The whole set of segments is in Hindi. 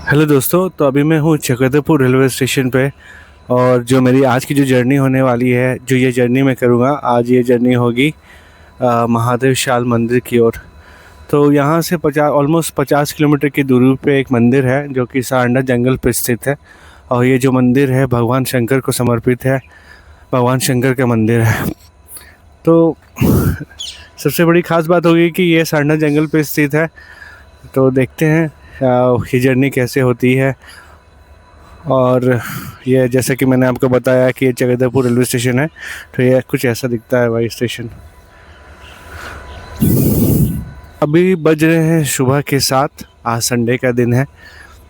हेलो दोस्तों, तो अभी मैं हूँ चक्रधरपुर रेलवे स्टेशन पे। और जो मेरी आज की जो जर्नी होने वाली है, जो ये जर्नी मैं करूँगा आज, ये जर्नी होगी महादेव शाल मंदिर की ओर। तो यहाँ से 50 किलोमीटर की दूरी पे एक मंदिर है जो कि सारंडा जंगल पे स्थित है। और ये जो मंदिर है भगवान शंकर को समर्पित है, भगवान शंकर का मंदिर है। तो सबसे बड़ी ख़ास बात होगी कि ये सारंडा जंगल पे स्थित है। तो देखते हैं ये जर्नी कैसे होती है। और ये जैसा कि मैंने आपको बताया कि ये चक्रधरपुर रेलवे स्टेशन है, तो ये कुछ ऐसा दिखता है भाई स्टेशन। अभी बज रहे हैं सुबह के 7। आज संडे का दिन है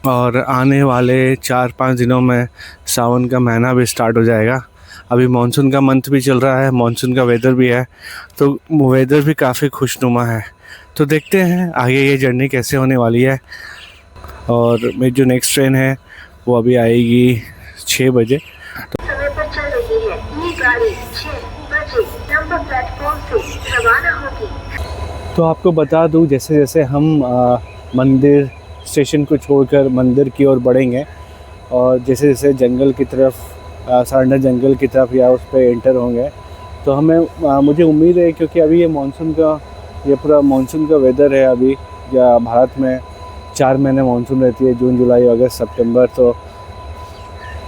और आने वाले 4-5 दिनों में सावन का महीना भी स्टार्ट हो जाएगा। अभी मानसून का मंथ भी चल रहा है, मानसून का वेदर भी है, तो वेदर भी काफ़ी खुशनुमा है। तो देखते हैं आगे ये जर्नी कैसे होने वाली है। और मेरी जो नेक्स्ट ट्रेन है वो अभी आएगी 6 बजे। समय पर चल रही है। ये गाड़ी 6 बजे नंबर प्लेटफॉर्म से रवाना होगी। तो आपको बता दूं, जैसे जैसे हम मंदिर स्टेशन को छोड़कर मंदिर की ओर बढ़ेंगे और जैसे जैसे जंगल की तरफ, सारंडा जंगल की तरफ या उस पर एंटर होंगे, तो हमें मुझे उम्मीद है, क्योंकि अभी ये पूरा मानसून का वेदर है। अभी या भारत में 4 महीने मानसून रहती है, जून जुलाई अगस्त सितंबर। तो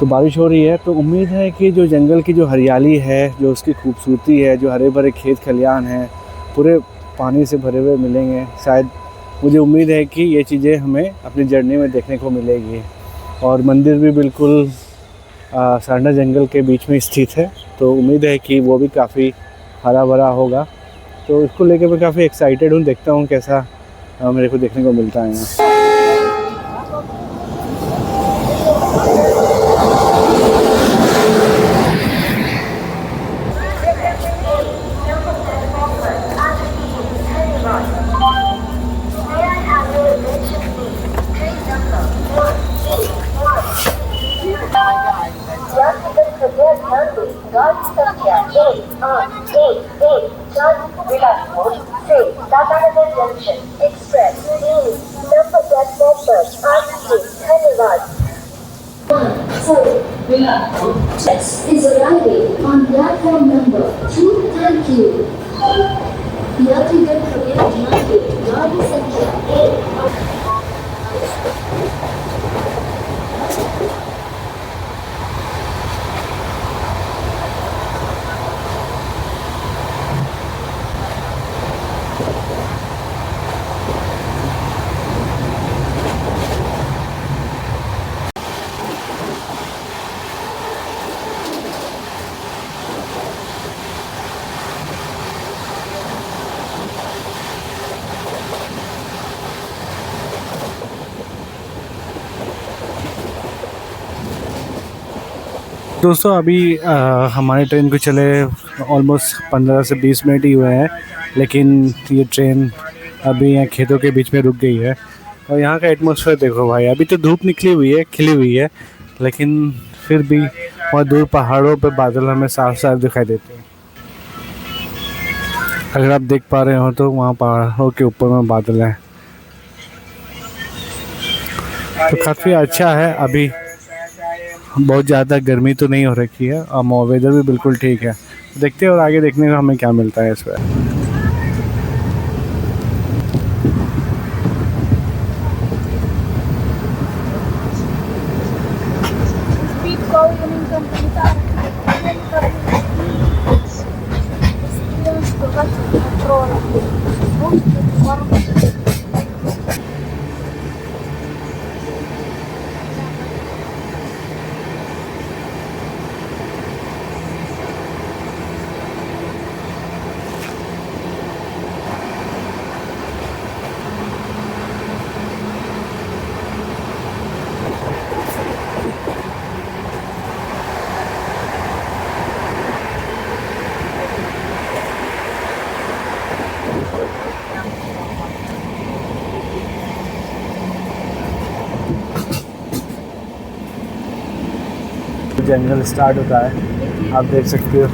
बारिश हो रही है, तो उम्मीद है कि जो जंगल की जो हरियाली है, जो उसकी खूबसूरती है, जो हरे भरे खेत खलियान हैं, पूरे पानी से भरे हुए मिलेंगे। शायद मुझे उम्मीद है कि ये चीज़ें हमें अपनी जर्नी में देखने को मिलेगी। और मंदिर भी बिल्कुल सारंडा जंगल के बीच में स्थित है, तो उम्मीद है कि वो भी काफ़ी हरा भरा होगा। तो इसको लेकर मैं काफ़ी एक्साइटेड हूँ। देखता हूँ कैसा मेरे को देखने को मिलता है यहाँ। गाड़ी संख्या 1811 बिलासपुर से Tatanagar junction express number platform पर आ रही है। धन्यवाद। 4 Bilaspur is arriving on platform number 2. Thank you. यात्रीगण कृपया ध्यान दें, गाड़ी संख्या 1। दोस्तों अभी हमारे ट्रेन को चले ऑलमोस्ट 15 से 20 मिनट ही हुए हैं, लेकिन ये ट्रेन अभी यहाँ खेतों के बीच में रुक गई है। और यहाँ का एटमॉस्फेयर देखो भाई, अभी तो धूप निकली हुई है, खिली हुई है, लेकिन फिर भी वहाँ दूर पहाड़ों पे बादल हमें साफ साफ दिखाई देते हैं। अगर आप देख पा रहे हो तो वहाँ पहाड़ों के ऊपर में बादल हैं, तो काफ़ी अच्छा है। अभी बहुत ज़्यादा गर्मी तो नहीं हो रखी है और वेदर भी बिल्कुल ठीक है। देखते हैं और आगे देखने को हमें क्या मिलता है इस पर। जंगल स्टार्ट होता है, आप देख सकते हो।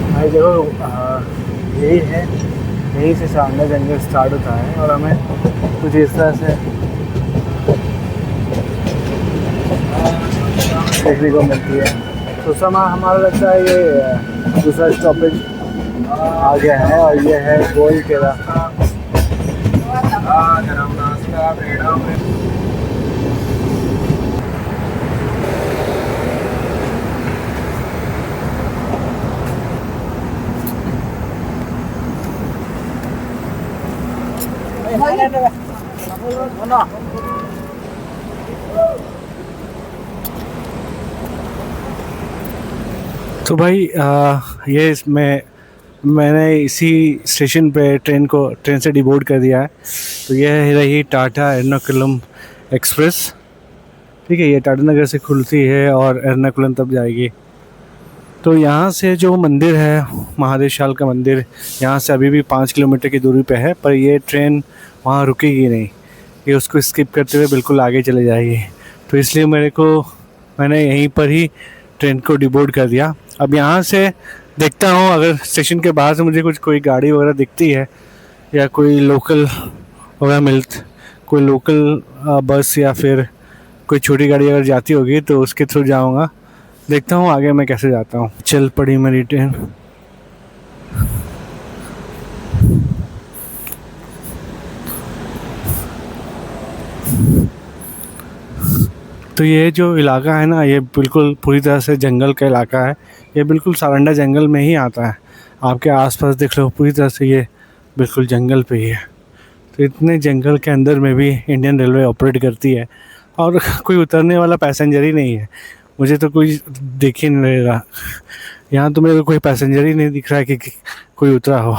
भाई देखो, यही है, यहीं से सारंडा जंगल स्टार्ट होता है और हमें कुछ इस तरह से देखने को मिलती है। तो समय हमारा लगता है ये दूसरा स्टॉपेज आ गया है और ये है गोल किला। तो भाई ये इसमें मैंने इसी स्टेशन पे ट्रेन से डिबोर्ड कर दिया है। तो ये रही टाटा एर्नाकुलम एक्सप्रेस। ठीक है, ये टाटा नगर से खुलती है और एर्नाकुलम तक जाएगी। तो यहाँ से जो मंदिर है महादेशाल का मंदिर, यहाँ से अभी भी 5 किलोमीटर की दूरी पे है, पर ये ट्रेन वहाँ रुकेगी नहीं, ये उसको स्किप करते हुए बिल्कुल आगे चले जाएगी। तो इसलिए मैंने यहीं पर ही ट्रेन को डिबोर्ड कर दिया। अब यहाँ से देखता हूँ अगर स्टेशन के बाहर से मुझे कोई गाड़ी वगैरह दिखती है या कोई लोकल वगैरह कोई लोकल बस या फिर कोई छोटी गाड़ी अगर जाती होगी तो उसके थ्रू जाऊँगा। देखता हूँ आगे मैं कैसे जाता हूँ। चल पड़ी मेरी ट्रेन। तो ये जो इलाका है ना, ये बिल्कुल पूरी तरह से जंगल का इलाका है। ये बिल्कुल सारंडा जंगल में ही आता है। आपके आसपास देख लो, पूरी तरह से ये बिल्कुल जंगल पे ही है। तो इतने जंगल के अंदर में भी इंडियन रेलवे ऑपरेट करती है और कोई उतरने वाला पैसेंजर ही नहीं है। मुझे तो कोई दिख ही नहीं रहा यहाँ, तो मेरे को कोई पैसेंजर ही नहीं दिख रहा है कि कोई उतरा हो।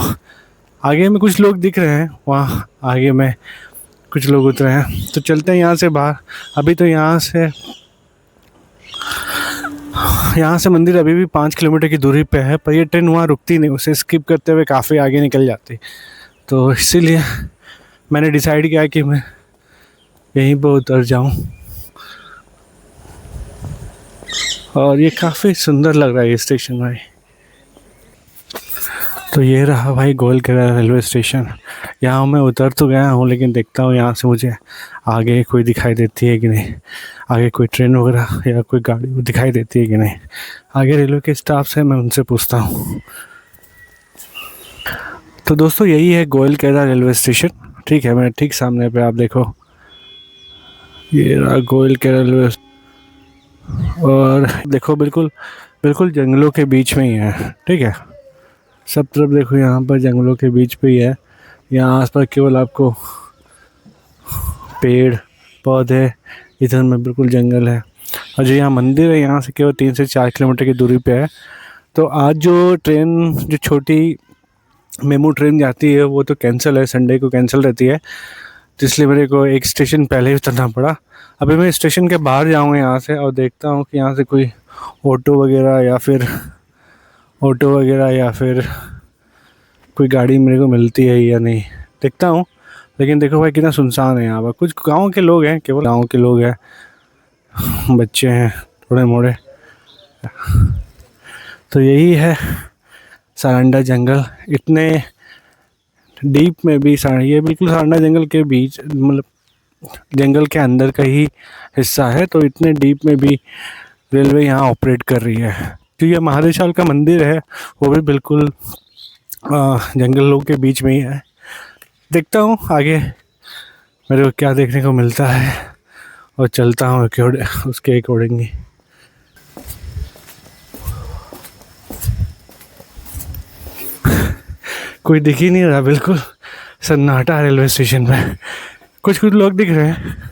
आगे में कुछ लोग दिख रहे हैं, वहाँ आगे में कुछ लोग उतरे हैं। तो चलते हैं यहाँ से बाहर। अभी तो यहाँ से मंदिर अभी भी 5 किलोमीटर की दूरी पे है, पर ये ट्रेन वहाँ रुकती नहीं, उसे स्किप करते हुए काफ़ी आगे निकल जाती। तो इसीलिए मैंने डिसाइड किया कि मैं यहीं पर उतर जाऊँ। और ये काफ़ी सुंदर लग रहा है ये स्टेशन भाई। तो ये रहा भाई गोलकेरा रेलवे स्टेशन। यहाँ मैं उतर तो गया हूँ, लेकिन देखता हूँ यहाँ से मुझे आगे कोई दिखाई देती है कि नहीं, आगे कोई ट्रेन वगैरह या कोई गाड़ी दिखाई देती है कि नहीं। आगे रेलवे के स्टाफ से मैं उनसे पूछता हूँ। तो दोस्तों यही है गोलकेरा रेलवे स्टेशन। ठीक है, मेरे ठीक सामने पे आप देखो, ये रहा गोलकेरा रेलवे। और देखो बिल्कुल जंगलों के बीच में ही है। ठीक है, सब तरफ देखो, यहाँ पर जंगलों के बीच पे ही है। यहाँ आसपास केवल आपको पेड़ पौधे, इधर में बिल्कुल जंगल है। और जो यहाँ मंदिर है, यहाँ से केवल 3 से 4 किलोमीटर की दूरी पे है। तो आज जो छोटी मेमू ट्रेन जाती है वो तो कैंसिल है, संडे को कैंसिल रहती है, तो इसलिए मेरे को एक स्टेशन पहले ही उतरना पड़ा। अभी मैं स्टेशन के बाहर जाऊँगा यहाँ से और देखता हूँ कि यहाँ से कोई ऑटो वगैरह या फिर कोई गाड़ी मेरे को मिलती है या नहीं, देखता हूँ। लेकिन देखो भाई कितना सुनसान है यहाँ पर। कुछ गांव के लोग हैं, केवल गांव के लोग हैं, बच्चे हैं थोड़े मोड़े। तो यही है सारंडा जंगल। इतने डीप में भी ये बिल्कुल सारंडा जंगल के बीच, मतलब जंगल के अंदर का ही हिस्सा है। तो इतने डीप में भी रेलवे यहाँ ऑपरेट कर रही है। तो ये महादेशाल का मंदिर है, वो भी बिल्कुल जंगलों के बीच में ही है। देखता हूँ आगे मेरे को क्या देखने को मिलता है और चलता हूँ उसके अकॉर्डिंगली। कोई दिख ही नहीं रहा, बिल्कुल सन्नाटा रेलवे स्टेशन में। कुछ लोग दिख रहे हैं।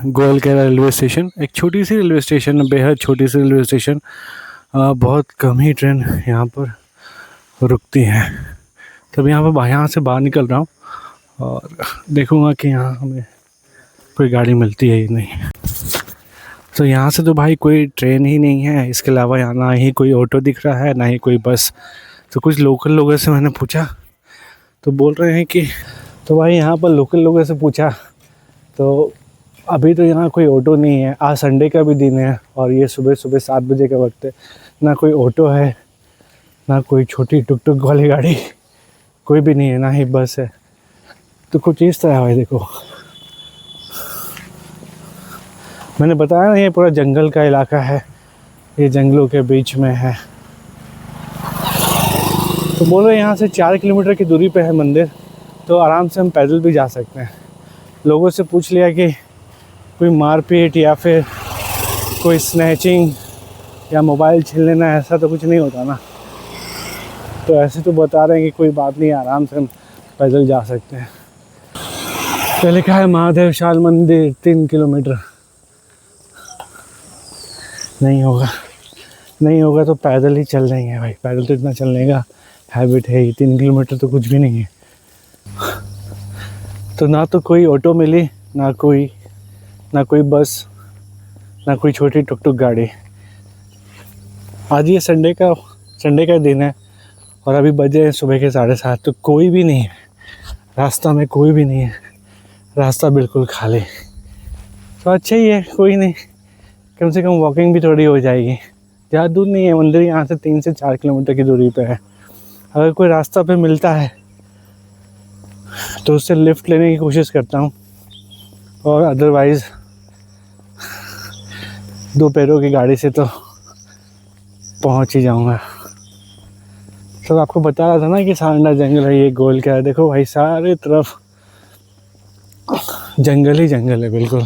गोलकेरा रेलवे स्टेशन एक छोटी सी रेलवे स्टेशन है, बेहद छोटी सी रेलवे स्टेशन। बहुत कम ही ट्रेन यहाँ पर रुकती हैं। तब यहाँ से बाहर निकल रहा हूँ और देखूँगा कि यहाँ हमें कोई गाड़ी मिलती है या नहीं। तो यहाँ से तो भाई कोई ट्रेन ही नहीं है, इसके अलावा यहाँ ना ही कोई ऑटो दिख रहा है, ना ही कोई बस। तो कुछ लोकल लोगों से मैंने पूछा तो बोल रहे हैं कि, तो भाई यहाँ पर लोकल लोगों से पूछा तो अभी तो यहाँ कोई ऑटो नहीं है। आज संडे का भी दिन है और ये सुबह 7 बजे का वक्त है, ना कोई ऑटो है, ना कोई छोटी टुक टुक वाली गाड़ी, कोई भी नहीं है, ना ही बस है। तो कुछ इस तरह है। देखो मैंने बताया ना, ये पूरा जंगल का इलाका है, ये जंगलों के बीच में है। तो बोलो यहाँ से 4 किलोमीटर की दूरी पे है मंदिर, तो आराम से हम पैदल भी जा सकते हैं। लोगों से पूछ लिया कि कोई मारपीट या फिर कोई स्नैचिंग या मोबाइल छीन लेना, ऐसा तो कुछ नहीं होता ना। तो ऐसे तो बता रहे हैं कि कोई बात नहीं, आराम से हम पैदल जा सकते हैं। तो लिखा है महादेव शाल मंदिर 3 किलोमीटर। नहीं होगा, नहीं होगा तो पैदल ही चल जाएंगे भाई। पैदल तो इतना चलने का हैबिट है ही, 3 किलोमीटर तो कुछ भी नहीं है। तो ना तो कोई ऑटो मिली, ना कोई बस, ना कोई छोटी टुक टुक गाड़ी। आज ये संडे का दिन है और अभी बजे हैं सुबह के 7:30, तो कोई भी नहीं है रास्ता में, कोई भी नहीं है, रास्ता बिल्कुल खाली। तो अच्छा ही है, कोई नहीं, कम से कम वॉकिंग भी थोड़ी हो जाएगी। ज़्यादा दूर नहीं है मंदिर, यहाँ से 3 से 4 किलोमीटर की दूरी पे है। अगर कोई रास्ता पे मिलता है तो उससे लिफ्ट लेने की कोशिश करता हूँ, और अदरवाइज़ 2 पैरों की गाड़ी से तो पहुँच ही जाऊँगा। तो आपको बता रहा था ना कि सारनाथ जंगल है, ये गोल क्या है। देखो भाई सारे तरफ जंगल ही जंगल है, बिल्कुल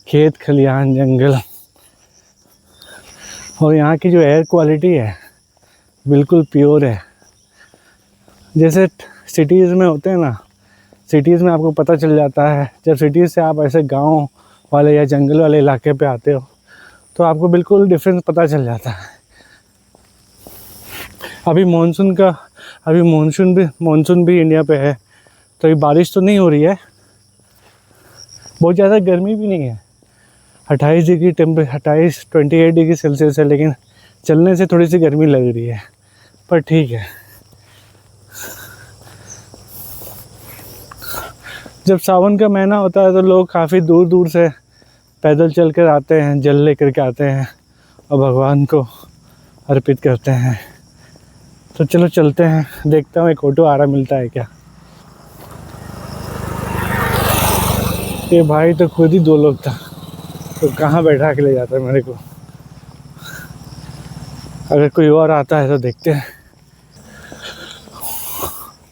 खेत खलिहान जंगल। और यहाँ की जो एयर क्वालिटी है बिल्कुल प्योर है। जैसे सिटीज़ में होते हैं ना, सिटीज़ में आपको पता चल जाता है। जब सिटीज़ से आप ऐसे गांव वाले या जंगल वाले इलाके पे आते हो तो आपको बिल्कुल डिफरेंस पता चल जाता है। अभी मानसून भी इंडिया पे है, तो अभी बारिश तो नहीं हो रही है, बहुत ज़्यादा गर्मी भी नहीं है। 28 डिग्री सेल्सियस है, लेकिन चलने से थोड़ी सी गर्मी लग रही है, पर ठीक है। जब सावन का महीना होता है तो लोग काफ़ी दूर दूर से पैदल चल कर आते हैं, जल लेकर के आते हैं और भगवान को अर्पित करते हैं। तो चलो चलते हैं, देखता हूँ एक ऑटो आ रहा मिलता है क्या। ये भाई तो खुद ही 2 लोग था, तो कहाँ बैठा के ले जाता है मेरे को। अगर कोई और आता है तो देखते हैं।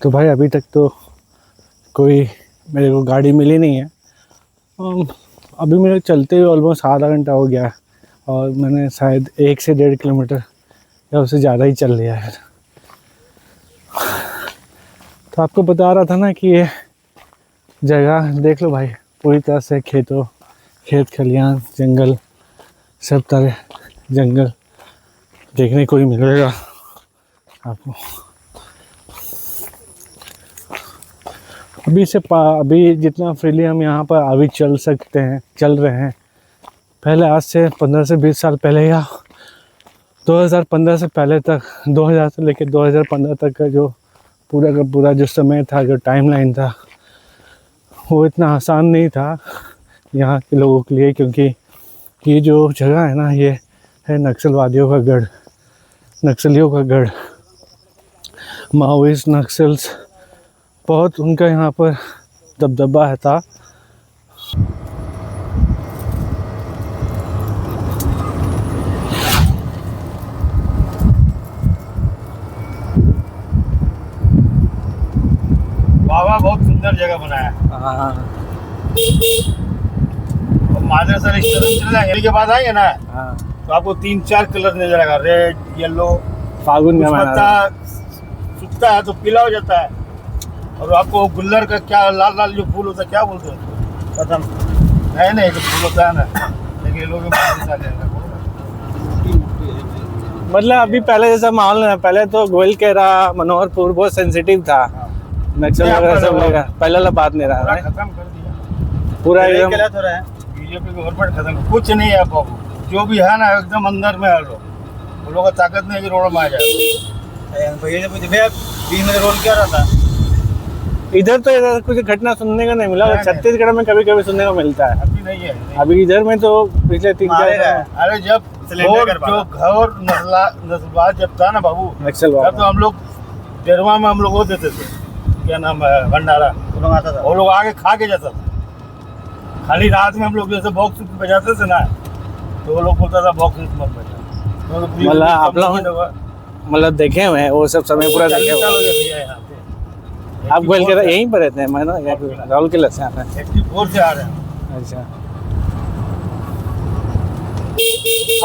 तो भाई अभी तक तो कोई मेरे को गाड़ी मिली नहीं है। अभी मेरे चलते हुए ऑलमोस्ट आधा घंटा हो गया है, और मैंने शायद 1 से 1.5 किलोमीटर या उससे ज़्यादा ही चल लिया है। तो आपको बता रहा था ना कि ये जगह देख लो भाई, पूरी तरह से खेत खलिहान जंगल, सब तरह जंगल देखने को ही मिलेगा आपको। अभी जितना फ्रीली हम यहाँ पर अभी चल सकते हैं, चल रहे हैं। पहले आज से 15 से 20 साल पहले या 2015 से पहले तक, 2000 से लेकर 2015 तक का जो पूरा का पूरा जो समय था, जो टाइमलाइन था, वो इतना आसान नहीं था यहाँ के लोगों के लिए, क्योंकि ये जो जगह है ना, ये है नक्सलवादियों का गढ़, नक्सलियों का गढ़। माओइस्ट नक्सल्स बहुत, उनका यहाँ पर दबदबा था। बाबा बहुत सुंदर जगह बनाया है। हाँ और मादर सर इस तरफ चले जाएंगे के बाद आएंगे ना, हाँ, तो आपको 3-4 कलर नजर आएगा, रेड, येलो। फागुन का महीना पत्ता सूखता है तो पीला हो जाता है, और आपको गुल्लर का क्या लाल लाल जो फूल होता है, क्या बोलते हैं पता नहीं, तो फूल होता है ना, लेकिन लोग मतलब अभी पहले जैसा माहौल है। पहले तो गोइलकेरा, मनोहरपुर बहुत सेंसिटिव था, नक्सल वगैरह सब लगा। पहले वाला बात नहीं रहा है, खत्म कर दिया पूरा एकदम। बीजेपी गवर्नमेंट खत्म, कुछ नहीं है बाबू, जो भी है ना एकदम अंदर में है। लोग का ताकत नहीं कि रोड में आ जाए। बीच में रोल क्या रहा था इधर तो इधर कुछ घटना सुनने का नहीं मिला। छत्तीसगढ़ में कभी कभी सुनने को मिलता है, अभी नहीं है। अभी इधर में तो पिछले 3-4 अरे जब और जो घर नस्लवाद जब था ना बाबू, नक्सल तब तो हम लोग डेरवा में हम लोग वो देते थे, क्या नाम है, भंडारा, वो लोग आता था, वो लोग आके खा के जाता था। खाली रात में हम लोग जैसे बॉक्स बजाते थे ना, तो वो लोग बोलता था बॉक्स मत बजा। मतलब आप लोग मतलब देखे हुए हैं वो सब समय पूरा देखे हुए हैं। आप गोयल के यहीं पर रहते हैं? मैं ना राहुल किला से आते हैं। 84 से आ रहे हैं। अच्छा,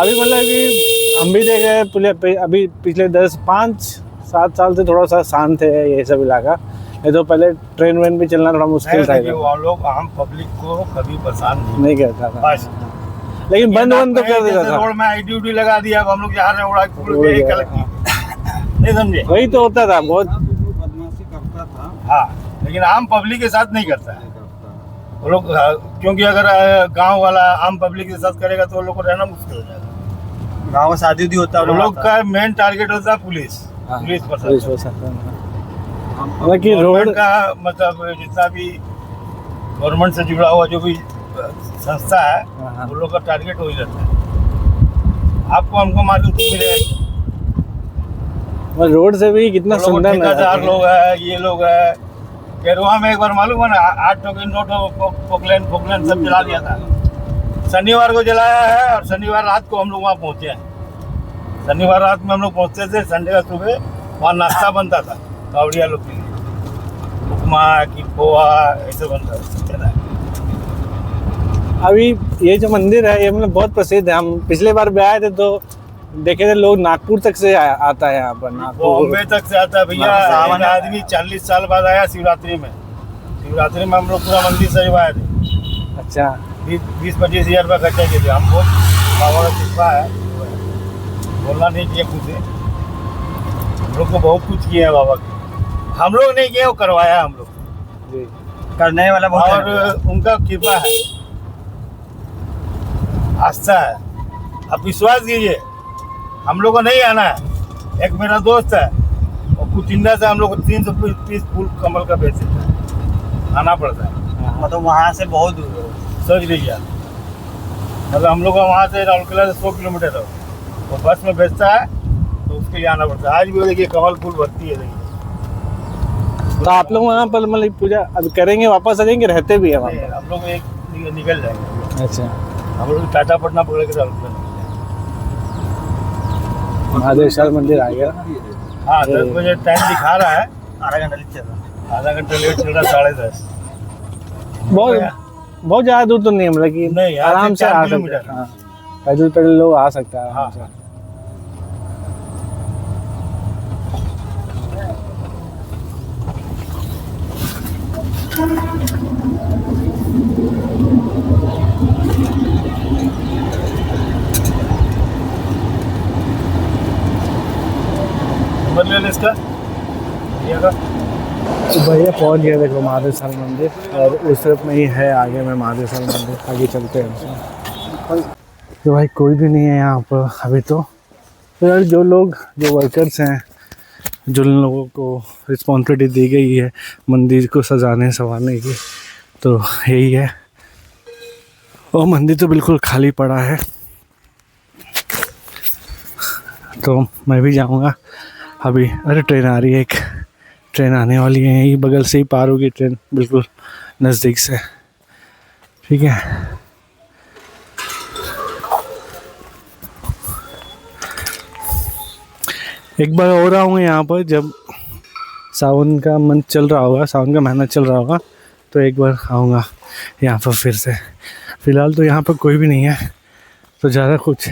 अभी मतलब कि हम भी देखे अभी पिछले 5-7 साल से थोड़ा सा शांत है ये सब इलाका। नहीं तो पहले ट्रेन वेन भी चलना थोड़ा मुश्किल था। हम लोग आम पब्लिक को कभी परेशान नहीं करता था बस। लेकिन बंद तो कर देता था। रोड में आईडी लगा दिया, अब हम लोग जा रहे हैं उड़ा नहीं समझे, वही तो होता था, बहुत बदमाशी करता था। हाँ, लेकिन आम पब्लिक के साथ नहीं करता है वो लोग, क्योंकि अगर गांव वाला आम पब्लिक के साथ करेगा तो वो लोग को रहना मुश्किल हो जाएगा। गाँव में शादी भी होता है, वो लोग का मेन टारगेट होता है पुलिस प्रशासन। मतलब कि रोड गवर्नमेंट का मतलब जितना भी गवर्नमेंट से जुड़ा हुआ जो भी संस्था है, वो लोग का टारगेट वही रहता है। आपको हमको मार के मिलेगा। रोड से भी कितना सुंदर ठेकेदार लोग है, ये लोग है। केरवा में एक बार मालूम है ना, 8 टोकन 9 पोकलैंड सब जला दिया था। शनिवार को जलाया है और शनिवार रात को हम लोग वहाँ पहुँचे हैं। शनिवार रात में हम लोग पहुँचते थे, संडे का सुबह वहाँ नाश्ता बनता था कावड़िया लोग के लिए, उपमा की पोहा ऐसे बनता था। अभी ये जो मंदिर है ये मतलब बहुत प्रसिद्ध है। हम पिछले बार भी आए थे तो देखे थे लोग नागपुर तक से आता है यहाँ पर, बॉम्बे तक से आता है भैया। एक आदमी 40 साल बाद आया शिवरात्रि में। शिवरात्रि में हम लोग पूरा मंदिर सजवाए थे। अच्छा, 20-25 हज़ार रुपया खर्चा किए थे। हम बहुत बाबा का कृपा है, बोलना नहीं किया कुछ। हम लोग को बहुत कुछ किया है बाबा के। हम लोग नहीं किया, वो करवाया हम लोग करने वाला बहुत है। और उनका कृपा है, आस्था है। आप विश्वास कीजिए, हम लोग को नहीं आना है। एक मेरा दोस्त है, और कुचिंदा से हम लोग को 330 फूल कमल का बेच देता है, आना पड़ता है। मतलब वहाँ से बहुत दूर है। सोच लीजिए, मतलब हम लोग का वहाँ से राहुल किला से 100 किलोमीटर है, वो बस में बेचता है तो उसके लिए आना पड़ता है। आज भी देखिए कमल फूल भरती है, देखिए। तो आप लोग वहाँ पर मतलब पूजा अब करेंगे, वापस आ जाएंगे, रहते भी है वहाँ पर? हम लोग एक निकल जाएंगे। अच्छा, हम लोग टाटा पटना पकड़ के राहुल किला। महादेव मंदिर आ गया। हाँ, 10 बजे टाइम दिखा रहा है, आधा घंटा लेट चल रहा है। आधा घंटा लेट चल रहा है, 10:30। बहुत ज़्यादा दूर तो नहीं है, मतलब कि नहीं, आराम से आ सकते हैं। हाँ, पैदल लोग आ सकता है आराम से। नंबर ले ले इसका, ये का। तो भैया पहुंच गया देखो महादेव मंदिर, और उस तरफ में ही है आगे में महादेव मंदिर। आगे चलते हैं। तो भाई कोई भी नहीं है यहाँ पर अभी तो यार जो वर्कर्स हैं, जो लोगों को रिस्पॉन्सिबिलिटी दी गई है मंदिर को सजाने संवारने की, तो यही है। और मंदिर तो बिल्कुल खाली पड़ा है। तो मैं भी जाऊँगा अभी। अरे ट्रेन आ रही है, एक ट्रेन आने वाली है, यही बगल से ही पार होगी ट्रेन, बिल्कुल नज़दीक से। ठीक है, एक बार और आऊँगा यहाँ पर जब सावन का मंथ चल रहा होगा, सावन का महीना चल रहा होगा, तो एक बार आऊँगा यहाँ पर फिर से। फ़िलहाल तो यहाँ पर कोई भी नहीं है, तो ज़्यादा कुछ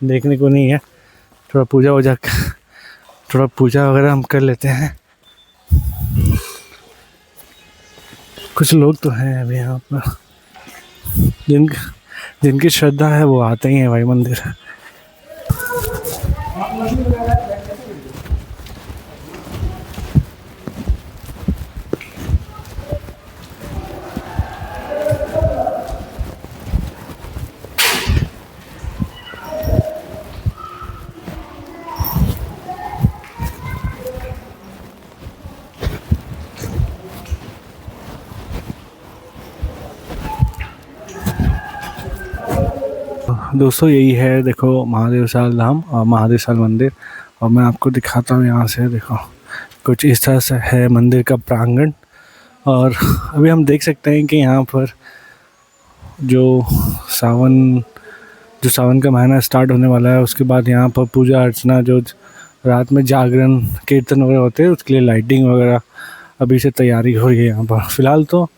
देखने को नहीं है। थोड़ा पूजा वगैरह हम कर लेते हैं। कुछ लोग तो हैं अभी यहाँ पर, जिनकी श्रद्धा है वो आते ही हैं भाई मंदिर। दोस्तों यही है, देखो महादेव साल धाम और महादेव साल मंदिर। और मैं आपको दिखाता हूँ यहाँ से, देखो कुछ इस तरह से है मंदिर का प्रांगण। और अभी हम देख सकते हैं कि यहाँ पर जो सावन का महीना स्टार्ट होने वाला है, उसके बाद यहाँ पर पूजा अर्चना, जो रात में जागरण कीर्तन वगैरह होते हैं, उसके लिए लाइटिंग वगैरह अभी से तैयारी हो रही है यहाँ पर। फ़िलहाल तो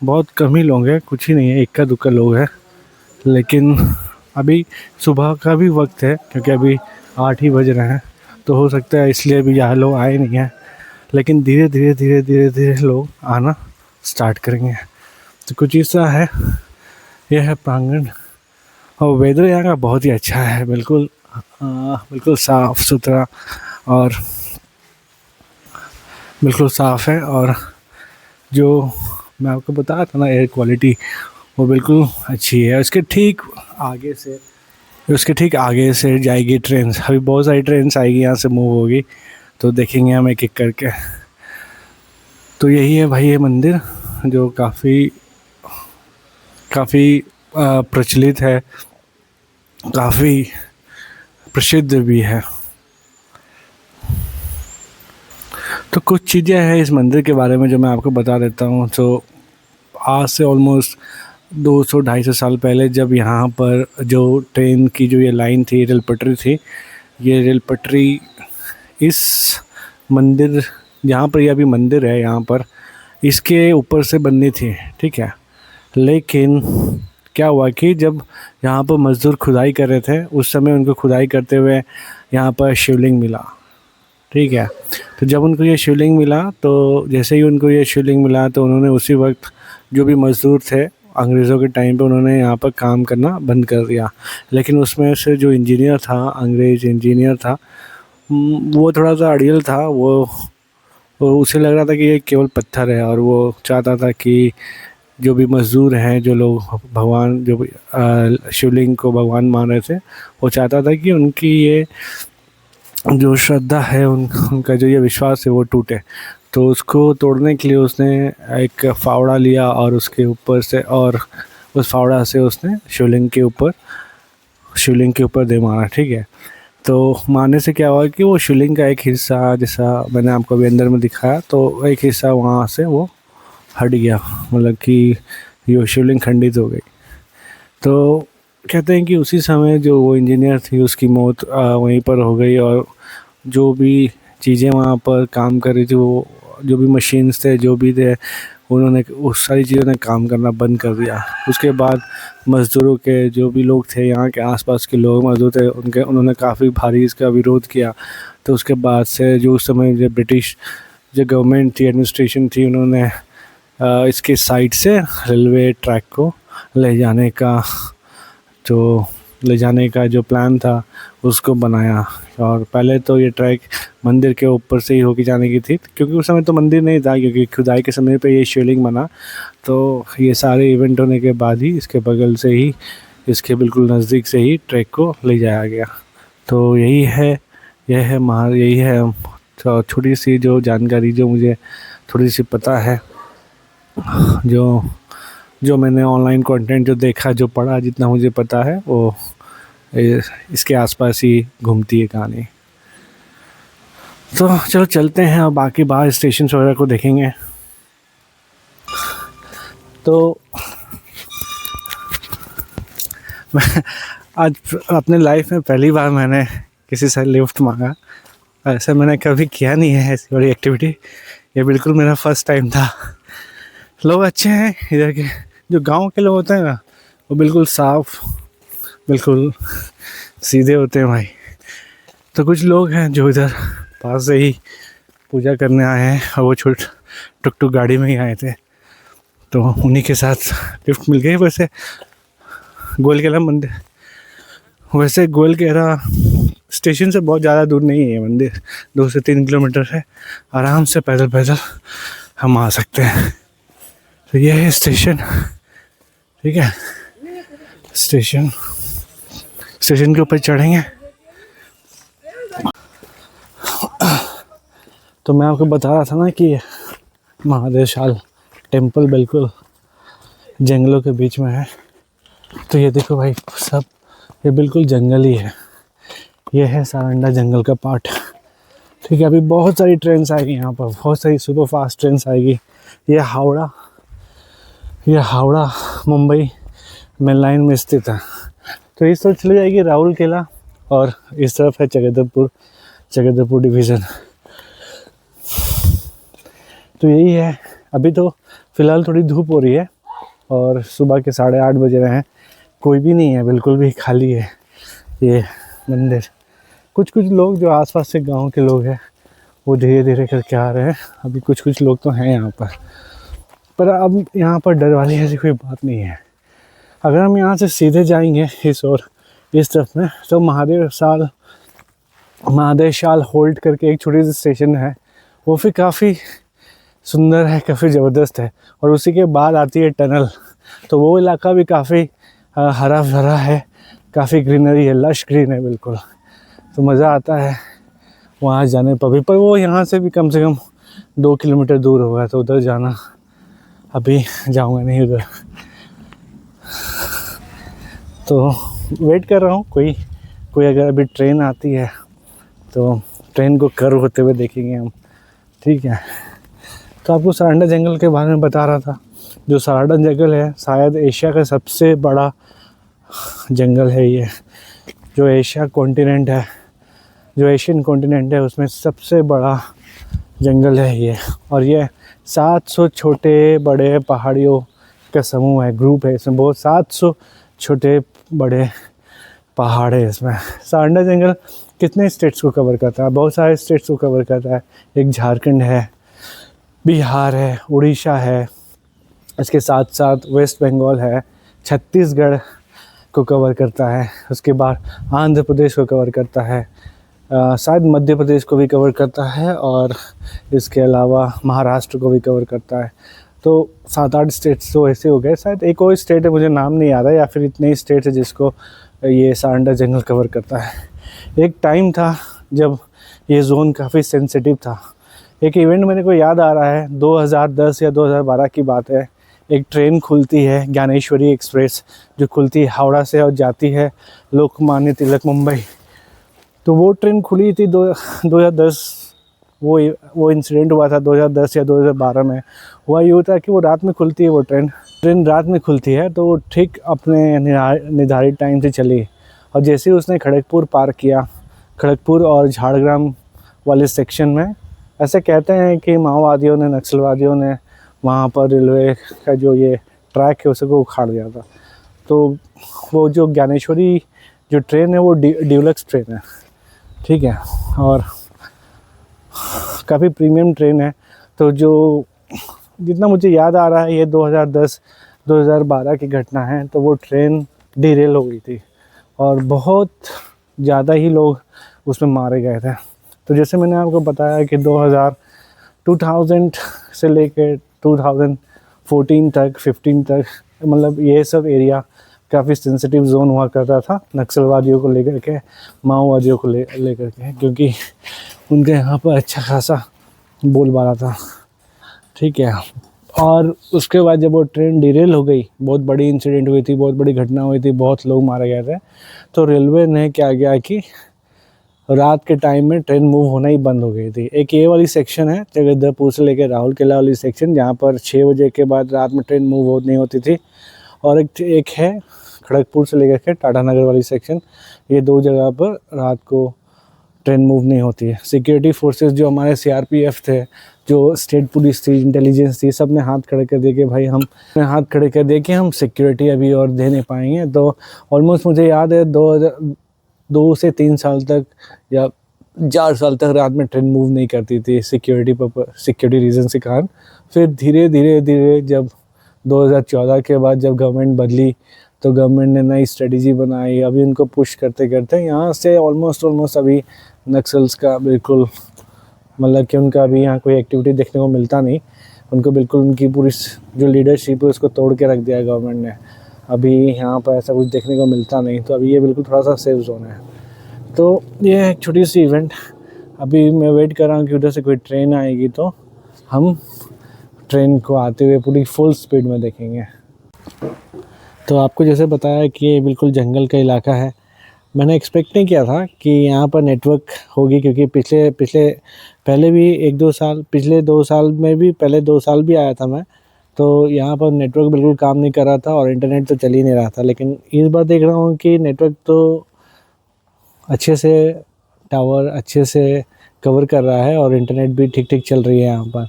बहुत कम ही लोग हैं, कुछ ही नहीं है, इक्का दुक्का लोग हैं। लेकिन अभी सुबह का भी वक्त है, क्योंकि अभी 8 ही बज रहे हैं, तो हो सकता है इसलिए भी यहाँ लोग आए नहीं हैं। लेकिन धीरे धीरे लोग आना स्टार्ट करेंगे। तो कुछ ऐसा है, यह है प्रांगण। और वेदर यहाँ का बहुत ही अच्छा है, बिल्कुल साफ़ सुथरा और बिल्कुल साफ़ है। और जो मैं आपको बता रहा था ना, एयर क्वालिटी वो बिल्कुल अच्छी है। उसके ठीक आगे से जाएगी ट्रेन। अभी बहुत सारी ट्रेन्स आएगी, यहाँ से मूव होगी, तो देखेंगे हम एक एक करके। तो यही है भाई ये मंदिर, जो काफ़ी प्रचलित है, काफ़ी प्रसिद्ध भी है। तो कुछ चीज़ें हैं इस मंदिर के बारे में जो मैं आपको बता देता हूँ। तो आज से ऑलमोस्ट 200-250 साल पहले, जब यहाँ पर जो ट्रेन की जो ये लाइन थी, रेल पटरी थी, ये रेल पटरी इस मंदिर, जहाँ पर ये अभी मंदिर है, यहाँ पर इसके ऊपर से बननी थी, ठीक है। लेकिन क्या हुआ कि जब यहाँ पर मज़दूर खुदाई कर रहे थे, उस समय उनको खुदाई करते हुए यहाँ पर शिवलिंग मिला, ठीक है। तो जब उनको ये शिवलिंग मिला, तो जैसे ही उनको ये शिवलिंग मिला, तो उन्होंने उसी वक्त जो भी मज़दूर थे अंग्रेज़ों के टाइम पे, उन्होंने यहाँ पर काम करना बंद कर दिया। लेकिन उसमें से जो इंजीनियर था, अंग्रेज़ इंजीनियर था, वो थोड़ा सा अड़ियल था। वो उसे लग रहा था कि ये केवल पत्थर है, और वो चाहता था कि जो भी मज़दूर हैं, जो लोग भगवान, जो शिवलिंग को भगवान मान रहे थे, वो चाहता था कि उनकी ये जो श्रद्धा है, उनका जो ये विश्वास है, वो टूटे। तो उसको तोड़ने के लिए उसने एक फावड़ा लिया, और उसके ऊपर से, और उस फावड़ा से उसने शिवलिंग के ऊपर दे मारा, ठीक है। तो मारने से क्या हुआ कि वो शिवलिंग का एक हिस्सा, जैसा मैंने आपको अभी अंदर में दिखाया, तो एक हिस्सा वहाँ से वो हट गया, मतलब कि ये शिवलिंग खंडित हो गई। तो कहते हैं कि उसी समय जो वो इंजीनियर थी, उसकी मौत वहीं पर हो गई। और जो भी चीज़ें वहाँ पर काम कर रही थी, वो जो भी मशीन्स थे, जो भी थे, उन्होंने उस सारी चीज़ों ने काम करना बंद कर दिया। उसके बाद मज़दूरों के जो भी लोग थे, यहाँ के आसपास के लोग मज़दूर थे, उन्होंने काफ़ी भारी इसका विरोध किया। तो उसके बाद से जो उस समय जो ब्रिटिश जो गवर्नमेंट थी, एडमिनिस्ट्रेशन थी, उन्होंने इसके साइड से रेलवे ट्रैक को ले जाने का जो प्लान था, उसको बनाया। और पहले तो ये ट्रैक मंदिर के ऊपर से ही होके जाने की थी, क्योंकि उस समय तो मंदिर नहीं था, क्योंकि खुदाई के समय पे ये शिवलिंग बना। तो ये सारे इवेंट होने के बाद ही इसके बगल से ही, इसके बिल्कुल नज़दीक से ही ट्रैक को ले जाया गया। तो यही है छोटी सी जो जानकारी, जो मुझे थोड़ी सी पता है, जो मैंने ऑनलाइन कंटेंट जो देखा, जो पढ़ा, जितना मुझे पता है, वो इसके आसपास ही घूमती है कहानी। तो चलो चलते हैं, और बाकी बाहर स्टेशन वगैरह को देखेंगे। तो मैं आज अपने लाइफ में पहली बार मैंने किसी से लिफ्ट मांगा। ऐसा मैंने कभी किया नहीं है, ऐसी बड़ी एक्टिविटी। ये बिल्कुल मेरा फर्स्ट टाइम था। लोग अच्छे हैं इधर के, जो गांव के लोग होते हैं ना, वो बिल्कुल साफ़, बिल्कुल सीधे होते हैं भाई। तो कुछ लोग हैं जो इधर पास से ही पूजा करने आए हैं, और वो टुक गाड़ी में ही आए थे, तो उन्हीं के साथ लिफ्ट मिल गई। वैसे गोलकेरा मंदिर, वैसे गोलकेरा स्टेशन से बहुत ज़्यादा दूर नहीं है ये मंदिर, 2 से 3 किलोमीटर है। आराम से पैदल हम आ सकते हैं। तो ये है स्टेशन, ठीक है। स्टेशन के ऊपर चढ़ेंगे। तो मैं आपको बता रहा था ना कि महादेव शाल टेम्पल बिल्कुल जंगलों के बीच में है। तो ये देखो भाई, सब ये बिल्कुल जंगल ही है। ये है सारंडा जंगल का पार्ट। ठीक है, अभी बहुत सारी ट्रेन्स आएगी यहाँ पर, बहुत सारी सुपर फास्ट ट्रेन्स आएगी। ये हावड़ा मुंबई मेन लाइन में स्थित है। तो इस तरफ चली जाएगी राहुल किला और इस तरफ है जगदलपुर डिवीज़न। तो यही है। अभी तो फ़िलहाल थोड़ी धूप हो रही है और सुबह के 8:30 बजे रहे हैं, कोई भी नहीं है, बिल्कुल भी खाली है ये मंदिर। कुछ लोग जो आसपास के गांव के लोग हैं वो धीरे धीरे करके आ रहे हैं। अभी कुछ लोग तो हैं यहाँ पर अब यहाँ पर डर वाली ऐसी कोई बात नहीं है। अगर हम यहाँ से सीधे जाएंगे इस तरफ में तो महादेव शाल होल्ड करके एक छोटी सी स्टेशन है, वो फिर काफ़ी सुंदर है, काफ़ी ज़बरदस्त है। और उसी के बाद आती है टनल। तो वो इलाका भी काफ़ी हरा भरा है, काफ़ी ग्रीनरी है, लश ग्रीन है बिल्कुल। तो मज़ा आता है वहाँ जाने पर भी। पर वो यहाँ से भी कम से कम 2 किलोमीटर दूर होगा, तो उधर जाना अभी जाऊँगा नहीं उधर। तो वेट कर रहा हूँ कोई अगर अभी ट्रेन आती है तो ट्रेन को कर्व होते हुए देखेंगे हम। ठीक है, तो आपको सारंडा जंगल के बारे में बता रहा था। जो सारंडा जंगल है शायद एशिया का सबसे बड़ा जंगल है ये। जो एशियन कॉन्टिनेंट है उसमें सबसे बड़ा जंगल है ये। और ये 700 छोटे बड़े पहाड़ियों का समूह है, ग्रुप है। इसमें बहुत 700 छोटे बड़े पहाड़ है इसमें। सारंडा जंगल कितने स्टेट्स को कवर करता है? बहुत सारे स्टेट्स को कवर करता है। एक झारखंड है, बिहार है, उड़ीसा है, इसके साथ साथ वेस्ट बंगाल है, छत्तीसगढ़ को कवर करता है, उसके बाद आंध्र प्रदेश को कवर करता है, शायद मध्य प्रदेश को भी कवर करता है और इसके अलावा महाराष्ट्र को भी कवर करता है। तो 7-8 स्टेट्स तो ऐसे हो गए। शायद एक और स्टेट है, मुझे नाम नहीं आ रहा, या फिर इतने ही स्टेट है जिसको ये सारंडा जंगल कवर करता है। एक टाइम था जब ये जोन काफ़ी सेंसिटिव था। एक इवेंट मेरे को याद आ रहा है, 2010 या 2012 की बात है। एक ट्रेन खुलती है, ज्ञानेश्वरी एक्सप्रेस, जो खुलती है हावड़ा से और जाती है लोकमान्य तिलक मुंबई। तो वो ट्रेन खुली थी 2010। वो इंसिडेंट हुआ था 2010 या 2012 में। हुआ ये होता है कि वो रात में खुलती है, वो ट्रेन रात में खुलती है। तो वो ठीक अपने निर्धारित टाइम से चली और जैसे ही उसने खड़गपुर पार किया, खड़गपुर और झाड़ग्राम वाले सेक्शन में, ऐसे कहते हैं कि माओवादियों ने, नक्सलवादियों ने वहाँ पर रेलवे का जो ये ट्रैक है उसको उखाड़ दिया था। तो वो जो ज्ञानेश्वरी जो ट्रेन है वो ड्यूलक्स ट्रेन है। ठीक है, और काफ़ी प्रीमियम ट्रेन है। तो जो जितना मुझे याद आ रहा है ये 2010-2012 की घटना है। तो वो ट्रेन डिरेल हो गई थी और बहुत ज़्यादा ही लोग उसमें मारे गए थे। तो जैसे मैंने आपको बताया कि 2000 से लेकर 2014 तक 15 तक, मतलब ये सब एरिया काफ़ी सेंसिटिव जोन हुआ करता था नक्सलवादियों को लेकर के, माओवादियों को लेकर के, क्योंकि उनके यहाँ पर अच्छा खासा बोलबाला था। ठीक है, और उसके बाद जब वो ट्रेन डिरेल हो गई, बहुत बड़ी इंसिडेंट हुई थी, बहुत बड़ी घटना हुई थी, बहुत लोग मारे गए थे। तो रेलवे ने क्या किया कि रात के टाइम में ट्रेन मूव होना ही बंद हो गई थी। एक ये वाली सेक्शन है जगदलपुर से लेकर राहुल किला वाली सेक्शन, जहाँ पर 6 बजे के बाद रात में ट्रेन मूव नहीं होती थी। और एक है खड़गपुर से लेकर के टाटा नगर वाली सेक्शन। ये 2 जगह पर रात को ट्रेन मूव नहीं होती है। सिक्योरिटी फोर्सेस जो हमारे CRPF थे, जो स्टेट पुलिस थी, इंटेलिजेंस थी, सब ने हाथ खड़े कर दिए कि भाई हम सिक्योरिटी अभी और दे नहीं पाएंगे। तो ऑलमोस्ट मुझे याद है 2 से 3 साल तक या 4 साल तक रात में ट्रेन मूव नहीं करती थी सिक्योरिटी रीज़न के कारण। फिर धीरे धीरे जब 2014 के बाद जब गवर्नमेंट बदली तो गवर्नमेंट ने नई स्ट्रेटजी बनाई। अभी उनको पुश करते करते यहाँ से ऑलमोस्ट अभी नक्सल्स का बिल्कुल, मतलब कि उनका अभी यहाँ कोई एक्टिविटी देखने को मिलता नहीं। उनको बिल्कुल उनकी पूरी जो लीडरशिप है उसको तोड़ के रख दिया है गवर्नमेंट ने। अभी यहाँ पर ऐसा कुछ देखने को मिलता नहीं। तो अभी ये बिल्कुल थोड़ा सा सेफ जोन है। तो ये है एक छोटी सी इवेंट। अभी मैं वेट कर रहा हूँ कि उधर से कोई ट्रेन आएगी तो हम ट्रेन को आते हुए पूरी फुल स्पीड में देखेंगे। तो आपको जैसे बताया कि ये बिल्कुल जंगल का इलाका है। मैंने एक्सपेक्ट नहीं किया था कि यहाँ पर नेटवर्क होगी, क्योंकि पहले भी 1-2 साल, पिछले 2 साल में भी, पहले 2 साल भी आया था मैं, तो यहाँ पर नेटवर्क बिल्कुल काम नहीं कर रहा था और इंटरनेट तो चल ही नहीं रहा था। लेकिन इस बार देख रहा हूँ कि नेटवर्क तो अच्छे से, टावर अच्छे से कवर कर रहा है और इंटरनेट भी ठीक ठीक चल रही है यहाँ पर,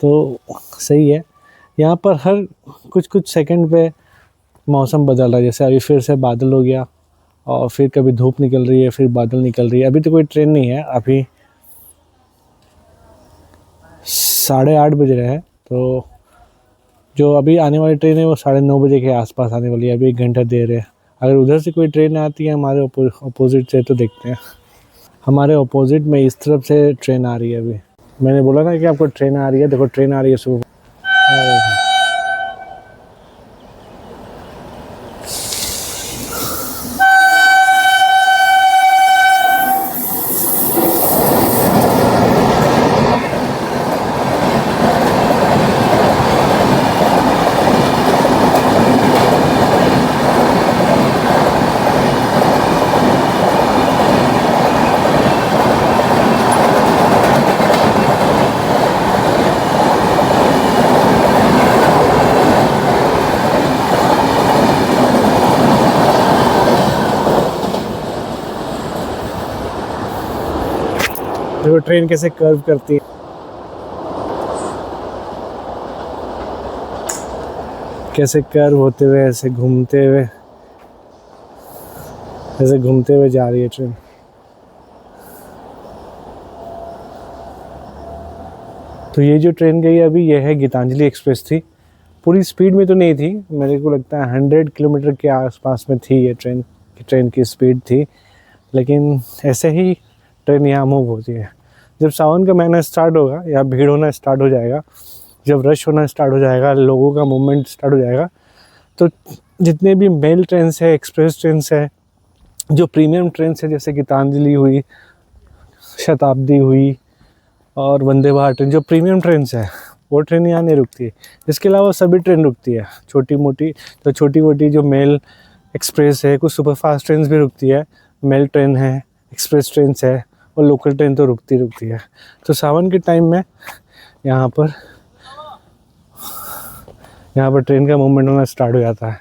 तो सही है। यहाँ पर हर कुछ सेकंड पे मौसम बदल रहा है, जैसे अभी फिर से बादल हो गया और फिर कभी धूप निकल रही है, फिर बादल निकल रही है। अभी तो कोई ट्रेन नहीं है, अभी 8:30 बज रहे हैं, तो जो अभी आने वाली ट्रेन है वो 9:30 बजे के आसपास आने वाली है। अभी 1 घंटा देर है। अगर उधर से कोई ट्रेन आती है हमारे अपोजिट से तो देखते हैं। हमारे अपोजिट में इस तरफ से ट्रेन आ रही है। अभी मैंने बोला ना कि आपको ट्रेन आ रही है, देखो ट्रेन आ रही है सुबह। देखो ट्रेन कैसे कर्व करती है, कैसे कर्व होते हुए ऐसे घूमते हुए जा रही है ट्रेन। तो ये जो ट्रेन गई अभी, ये है गीतांजलि एक्सप्रेस थी। पूरी स्पीड में तो नहीं थी, मेरे को लगता है 100 किलोमीटर के आसपास में थी ये ट्रेन की स्पीड थी। लेकिन ऐसे ही ट्रेन यहाँ मूव होती है। जब सावन का महीना स्टार्ट होगा या भीड़ होना स्टार्ट हो जाएगा, जब रश होना स्टार्ट हो जाएगा, लोगों का मूवमेंट स्टार्ट हो जाएगा, तो जितने भी मेल ट्रेन है, एक्सप्रेस ट्रेन है, जो प्रीमियम ट्रेन है, जैसे गीतांजलि हुई, शताब्दी हुई और वंदे भारत ट्रेन, जो प्रीमियम ट्रेन है वो ट्रेन यहाँ नहीं रुकती है। इसके अलावा सभी ट्रेन रुकती है, छोटी मोटी जो मेल एक्सप्रेस है, कुछ सुपरफास्ट ट्रेन भी रुकती है, मेल ट्रेन है, एक्सप्रेस ट्रेन है और लोकल ट्रेन तो रुकती है। तो सावन के टाइम में यहाँ पर ट्रेन का मूवमेंट होना स्टार्ट हो जाता है।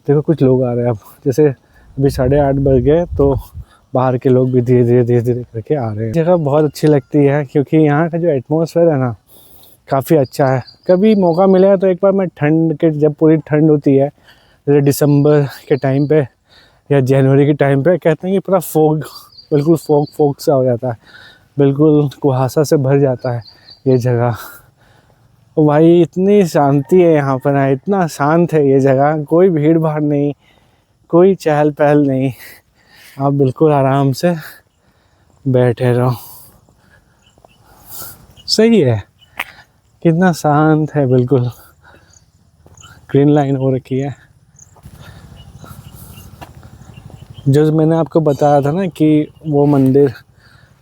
देखो कुछ लोग आ रहे हैं अब, जैसे अभी 8:30 बज गए तो बाहर के लोग भी धीरे धीरे करके आ रहे हैं। जगह बहुत अच्छी लगती है क्योंकि यहाँ का जो एटमॉस्फेयर है ना, काफ़ी अच्छा है। कभी मौका मिलेगा तो एक बार मैं ठंड के, जब पूरी ठंड होती है, जैसे दिसंबर के टाइम पे या जनवरी के टाइम पे, कहते हैं कि पूरा फोग, बिल्कुल फोग सा हो जाता है, बिल्कुल कुहासा से भर जाता है ये जगह। भाई इतनी शांति है यहाँ पर, इतना शांत है ये जगह, कोई भीड़ भाड़ नहीं, कोई चहल पहल नहीं, आप बिल्कुल आराम से बैठे रहो। सही है, कितना शांत है, बिल्कुल ग्रीन लाइन हो रखी है। जो मैंने आपको बताया था ना कि वो मंदिर,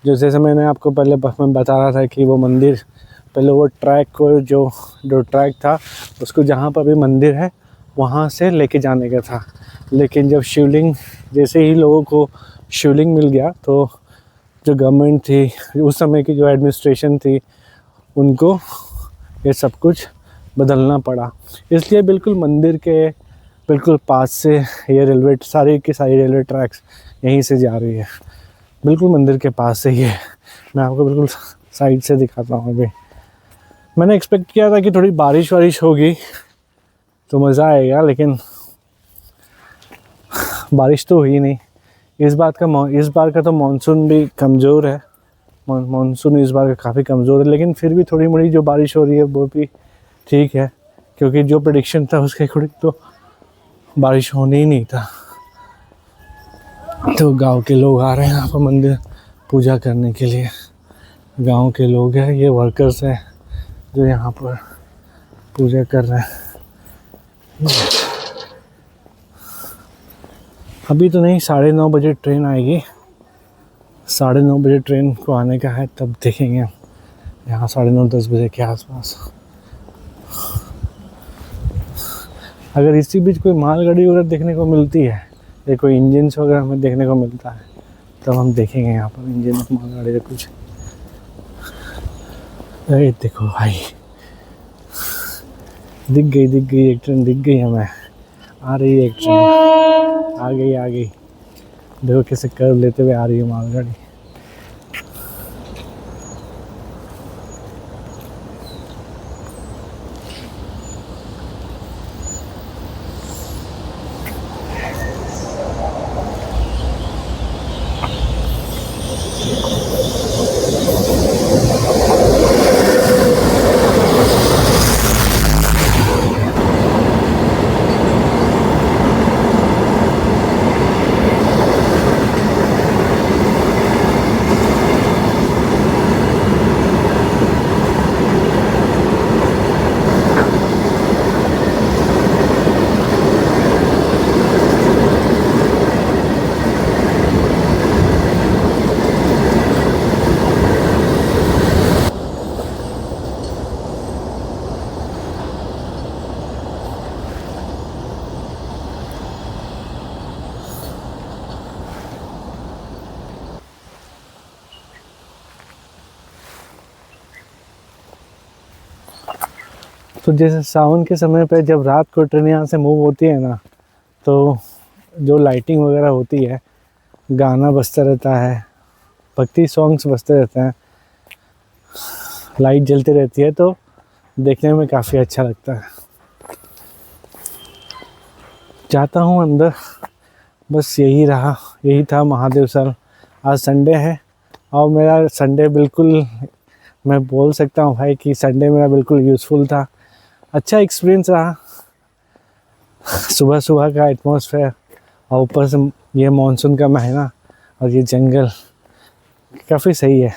जो जैसे मैंने आपको पहले बता रहा था कि वो मंदिर, पहले वो ट्रैक को, जो ट्रैक था उसको जहाँ पर भी मंदिर है वहाँ से लेके जाने का था। लेकिन जब शिवलिंग, जैसे ही लोगों को शिवलिंग मिल गया, तो जो गवर्नमेंट थी, उस समय की जो एडमिनिस्ट्रेशन थी, उनको ये सब कुछ बदलना पड़ा। इसलिए बिल्कुल मंदिर के बिल्कुल पास से ये सारी रेलवे ट्रैक्स यहीं से जा रही है, बिल्कुल मंदिर के पास से ही है। मैं आपको बिल्कुल साइड से दिखाता हूँ। अभी मैंने एक्सपेक्ट किया था कि थोड़ी बारिश होगी तो मज़ा आएगा, लेकिन बारिश तो हुई नहीं। इस बार का तो मानसून भी कमज़ोर है, मानसून इस बार का काफ़ी कमज़ोर है। लेकिन फिर भी थोड़ी मोड़ी जो बारिश हो रही है वो भी ठीक है, क्योंकि जो प्रेडिक्शन था उसके अकॉर्डिंग तो बारिश होने ही नहीं था। तो गांव के लोग आ रहे हैं यहाँ पर मंदिर पूजा करने के लिए। गांव के लोग हैं, ये वर्कर्स हैं जो यहाँ पर पूजा कर रहे हैं। अभी तो नहीं, 9:30 बजे ट्रेन आएगी, 9:30 बजे ट्रेन को आने का है, तब देखेंगे हम यहाँ 9:30-10 बजे के आसपास। अगर इसी बीच कोई मालगाड़ी उधर देखने को मिलती है ये कोई इंजन्स वगैरह हमें देखने को मिलता है तो हम देखेंगे यहाँ पर इंजन मालगाड़ी का कुछ। अरे देखो भाई, दिख गई एक ट्रेन दिख गई हमें, आ रही है एक ट्रेन, आ गई। देखो कैसे कर्व लेते हुए आ रही है मालगाड़ी। तो जैसे सावन के समय पे जब रात को ट्रेन यहाँ से मूव होती है ना, तो जो लाइटिंग वगैरह होती है, गाना बजता रहता है, भक्ति सॉन्ग्स बजते रहते हैं, लाइट जलती रहती है, तो देखने में काफ़ी अच्छा लगता है। जाता हूँ अंदर, बस यही था महादेव सर। आज संडे है और मेरा संडे बिल्कुल, मैं बोल सकता हूँ भाई कि संडे मेरा बिल्कुल यूज़फुल था, अच्छा एक्सपीरियंस रहा। सुबह का एटमॉस्फेयर और ऊपर से ये मानसून का महीना और ये जंगल काफ़ी सही है।